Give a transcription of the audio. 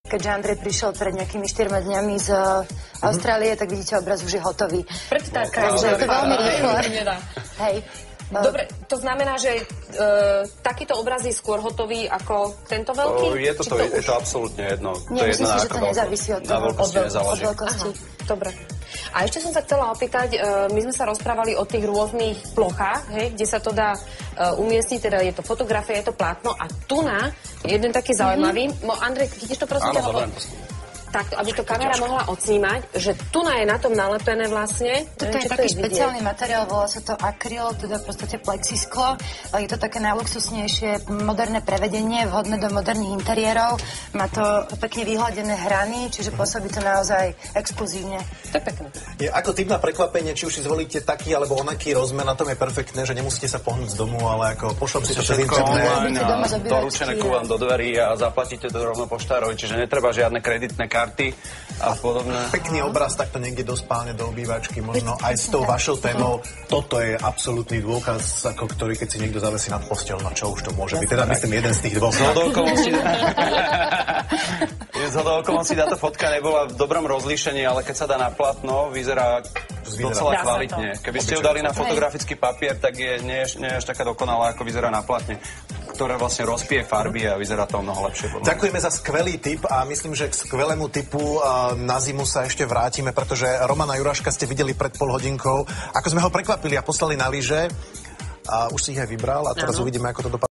Keďže Andrej prišiel pred nejakými 4 dňami z Austrálie, tak vidíte, obraz už je hotový. Preto tak, takže je to veľmi rýchlo. Hej. Dobre, to znamená, že takýto obraz je skôr hotový ako tento veľký? Je to absolútne jedno. Nie, myslím si, že to nezávisí od toho. Od veľkosti. Dobre. A ešte som sa chcela opýtať, my sme sa rozprávali o tých rôznych plochách, hej, kde sa to dá umiestniť, teda je to fotografia, je to plátno a tu na jeden taký zaujímavý. Andrej, chytíš to prosím? Áno, takto, aby to kamera mohla odsnímať, že tu je na tom nalepené vlastne. Toto je taký špeciálny materiál, volá sa to akryl, teda v podstate plexisklo. Je to také najluxusnejšie moderné prevedenie, vhodné do moderných interiérov. Má to pekne vyhladené hrany, čiže pôsobí to naozaj exkluzívne. To je pekné. Je ako typ na prekvapenie, či už si zvolíte taký alebo onaký rozmer, na tom je perfektné, že nemusíte sa pohnúť z domu, ale ako pošlap si to cez internet. Doručené ku vám do dverí a zaplatíte to rovno poštárovi, čiže netreba žiadne kreditné karty a podobné. Pekný obraz takto niekde do spálne, do obývačky, možno aj s tou vašou témou. Toto je absolútny dôkaz, ako ktorý keď si niekto zavesí nad posteľ, no čo už to môže byť. Teda myslím jeden z tých dvoch. Zhodou okolností táto fotka nebola v dobrom rozlíšení, ale keď sa dá na platno, vyzerá docela kvalitne. Keby ste ju dali na fotografický papier, tak nie je až taká dokonalá, ako vyzerá na platne, ktoré vlastne rozpije farby a vyzerá to mnoho lepšie. Ďakujeme za skvelý tip a myslím, že k skvelému tipu na zimu sa ešte vrátime, pretože Romana Juraška ste videli pred pol hodinkou, ako sme ho prekvapili a poslali na lyže. A už si ich aj vybral a teraz uvidíme, ako to dopadne.